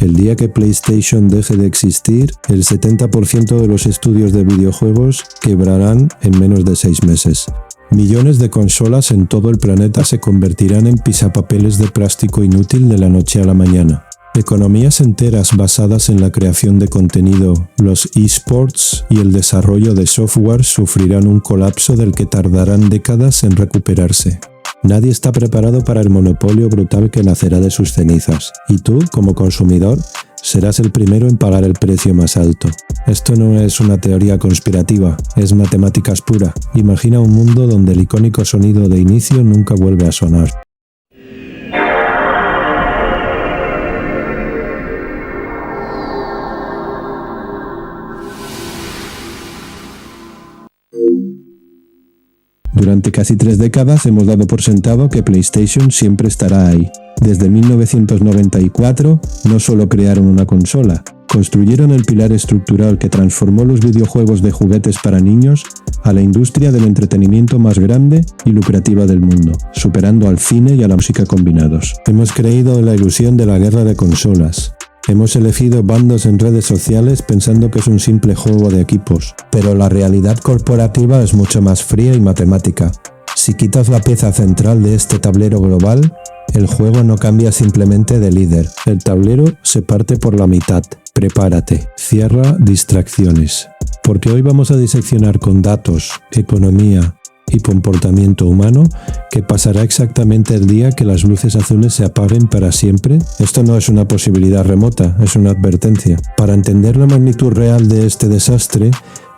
El día que PlayStation deje de existir, el 70% de los estudios de videojuegos quebrarán en menos de 6 meses. Millones de consolas en todo el planeta se convertirán en pisapapeles de plástico inútil de la noche a la mañana. Economías enteras basadas en la creación de contenido, los eSports y el desarrollo de software sufrirán un colapso del que tardarán décadas en recuperarse. Nadie está preparado para el monopolio brutal que nacerá de sus cenizas, y tú, como consumidor, serás el primero en pagar el precio más alto. Esto no es una teoría conspirativa, es matemáticas pura. Imagina un mundo donde el icónico sonido de inicio nunca vuelve a sonar. Durante casi 3 décadas hemos dado por sentado que PlayStation siempre estará ahí. Desde 1994 no solo crearon una consola, construyeron el pilar estructural que transformó los videojuegos de juguetes para niños a la industria del entretenimiento más grande y lucrativa del mundo, superando al cine y a la música combinados. Hemos creído en la ilusión de la guerra de consolas. Hemos elegido bandos en redes sociales pensando que es un simple juego de equipos, pero la realidad corporativa es mucho más fría y matemática. Si quitas la pieza central de este tablero global, el juego no cambia simplemente de líder. El tablero se parte por la mitad. Prepárate, cierra distracciones. Porque hoy vamos a diseccionar con datos, economía y comportamiento humano qué pasará exactamente el día que las luces azules se apaguen para siempre. Esto no es una posibilidad remota, es una advertencia. Para entender la magnitud real de este desastre,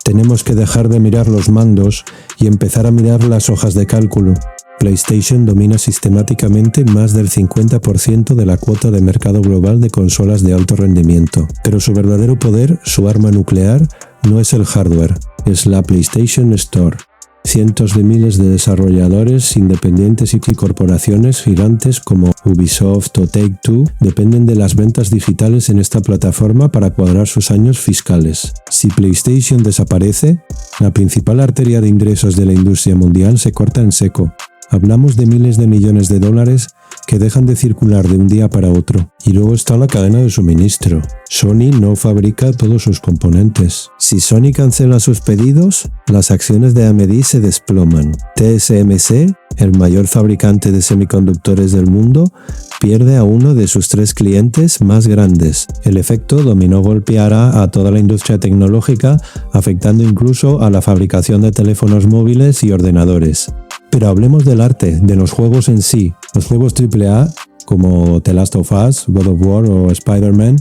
tenemos que dejar de mirar los mandos y empezar a mirar las hojas de cálculo. PlayStation domina sistemáticamente más del 50% de la cuota de mercado global de consolas de alto rendimiento. Pero su verdadero poder, su arma nuclear, no es el hardware, es la PlayStation Store. Cientos de miles de desarrolladores independientes y corporaciones gigantes como Ubisoft o Take-Two dependen de las ventas digitales en esta plataforma para cuadrar sus años fiscales. Si PlayStation desaparece, la principal arteria de ingresos de la industria mundial se corta en seco. Hablamos de miles de millones de dólares que dejan de circular de un día para otro. Y luego está la cadena de suministro. Sony no fabrica todos sus componentes. Si Sony cancela sus pedidos, las acciones de AMD se desploman. TSMC, el mayor fabricante de semiconductores del mundo, pierde a uno de sus 3 clientes más grandes. El efecto dominó golpeará a toda la industria tecnológica, afectando incluso a la fabricación de teléfonos móviles y ordenadores. Pero hablemos del arte, de los juegos en sí. Los juegos AAA, como The Last of Us, God of War o Spider-Man,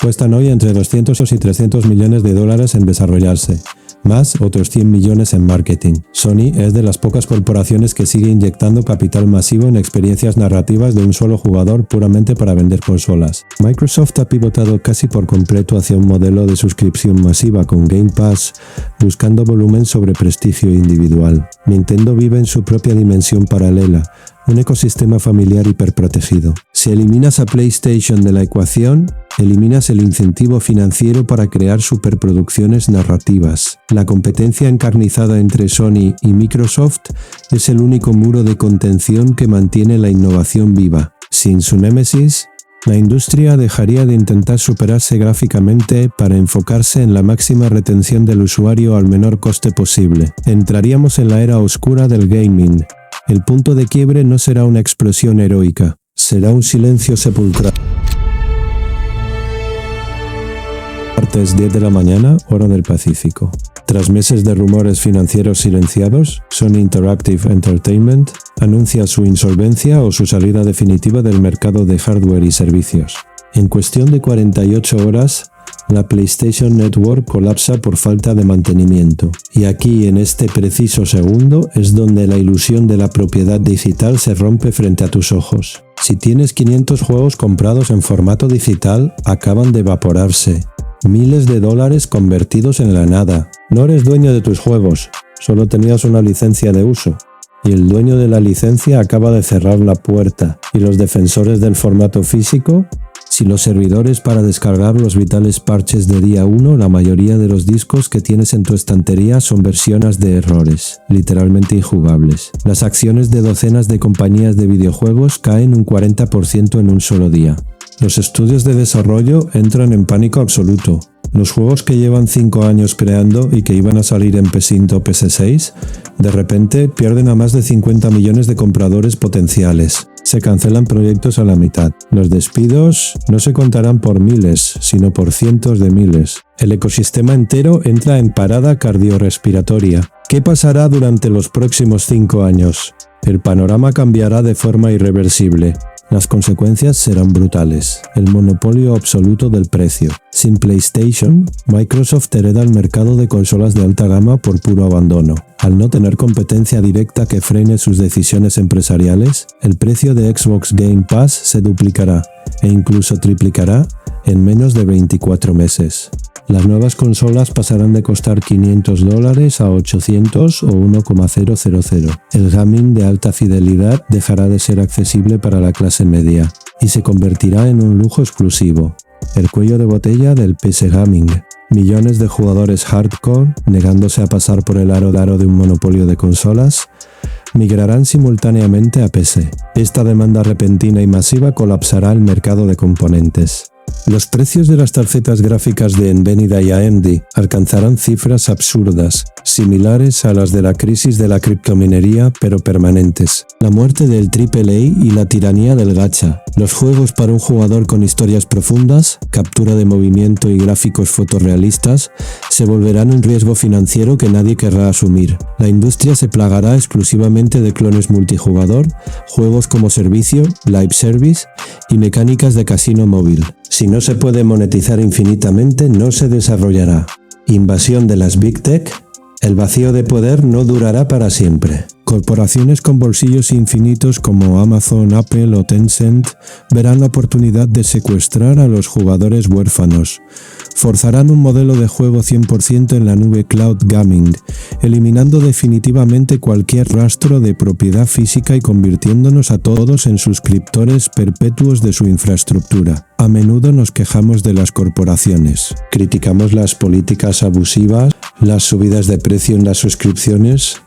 cuestan hoy entre 200 y 300 millones de dólares en desarrollarse, más otros 100 millones en marketing. Sony es de las pocas corporaciones que sigue inyectando capital masivo en experiencias narrativas de un solo jugador puramente para vender consolas. Microsoft ha pivotado casi por completo hacia un modelo de suscripción masiva con Game Pass, buscando volumen sobre prestigio individual. Nintendo vive en su propia dimensión paralela, un ecosistema familiar hiperprotegido. Si eliminas a PlayStation de la ecuación, eliminas el incentivo financiero para crear superproducciones narrativas. La competencia encarnizada entre Sony y Microsoft es el único muro de contención que mantiene la innovación viva. Sin su némesis, la industria dejaría de intentar superarse gráficamente para enfocarse en la máxima retención del usuario al menor coste posible. Entraríamos en la era oscura del gaming. El punto de quiebre no será una explosión heroica, será un silencio sepulcral. Martes 10 de la mañana, hora del Pacífico. Tras meses de rumores financieros silenciados, Sony Interactive Entertainment anuncia su insolvencia o su salida definitiva del mercado de hardware y servicios. En cuestión de 48 horas, la PlayStation Network colapsa por falta de mantenimiento. Y aquí, en este preciso segundo, es donde la ilusión de la propiedad digital se rompe frente a tus ojos. Si tienes 500 juegos comprados en formato digital, acaban de evaporarse. Miles de dólares convertidos en la nada. No eres dueño de tus juegos, solo tenías una licencia de uso. Y el dueño de la licencia acaba de cerrar la puerta. ¿Y los defensores del formato físico? Si los servidores para descargar los vitales parches de día 1, la mayoría de los discos que tienes en tu estantería son versiones de errores, literalmente injugables. Las acciones de docenas de compañías de videojuegos caen un 40% en un solo día. Los estudios de desarrollo entran en pánico absoluto. Los juegos que llevan 5 años creando y que iban a salir en PS5 o PS6, de repente pierden a más de 50 millones de compradores potenciales. Se cancelan proyectos a la mitad. Los despidos no se contarán por miles, sino por cientos de miles. El ecosistema entero entra en parada cardiorrespiratoria. ¿Qué pasará durante los próximos 5 años? El panorama cambiará de forma irreversible. Las consecuencias serán brutales. El monopolio absoluto del precio. Sin PlayStation, Microsoft hereda el mercado de consolas de alta gama por puro abandono. Al no tener competencia directa que frene sus decisiones empresariales, el precio de Xbox Game Pass se duplicará e incluso triplicará en menos de 24 meses. Las nuevas consolas pasarán de costar $500 a 800 o 1,000. El gaming de alta fidelidad dejará de ser accesible para la clase media y se convertirá en un lujo exclusivo. El cuello de botella del PC Gaming. Millones de jugadores hardcore, negándose a pasar por el aro de un monopolio de consolas, migrarán simultáneamente a PC. Esta demanda repentina y masiva colapsará el mercado de componentes. Los precios de las tarjetas gráficas de Nvidia y AMD alcanzarán cifras absurdas, similares a las de la crisis de la criptominería, pero permanentes. La muerte del AAA y la tiranía del gacha. Los juegos para un jugador con historias profundas, captura de movimiento y gráficos fotorrealistas se volverán un riesgo financiero que nadie querrá asumir. La industria se plagará exclusivamente de clones multijugador, juegos como servicio, live service y mecánicas de casino móvil. Si no se puede monetizar infinitamente, no se desarrollará. Invasión de las Big Tech. El vacío de poder no durará para siempre. Corporaciones con bolsillos infinitos como Amazon, Apple o Tencent verán la oportunidad de secuestrar a los jugadores huérfanos. Forzarán un modelo de juego 100% en la nube cloud gaming, eliminando definitivamente cualquier rastro de propiedad física y convirtiéndonos a todos en suscriptores perpetuos de su infraestructura. A menudo nos quejamos de las corporaciones. Criticamos las políticas abusivas, las subidas de precio en las suscripciones,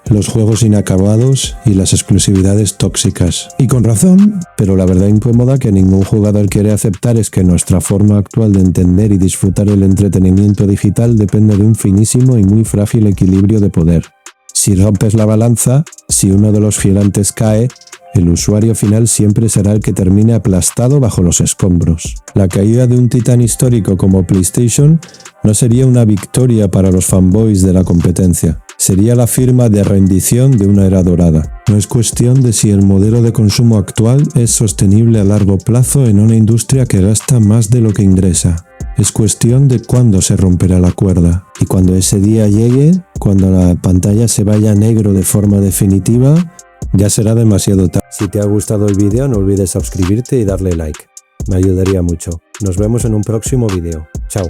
los juegos inacabados y las exclusividades tóxicas. Y con razón, pero la verdad incómoda que ningún jugador quiere aceptar es que nuestra forma actual de entender y disfrutar el entretenimiento digital depende de un finísimo y muy frágil equilibrio de poder. Si rompes la balanza, si uno de los gigantes cae, el usuario final siempre será el que termine aplastado bajo los escombros. La caída de un titán histórico como PlayStation no sería una victoria para los fanboys de la competencia. Sería la firma de rendición de una era dorada. No es cuestión de si el modelo de consumo actual es sostenible a largo plazo en una industria que gasta más de lo que ingresa. Es cuestión de cuándo se romperá la cuerda. Y cuando ese día llegue, cuando la pantalla se vaya a negro de forma definitiva, ya será demasiado tarde. Si te ha gustado el vídeo, no olvides suscribirte y darle like. Me ayudaría mucho. Nos vemos en un próximo vídeo. Chao.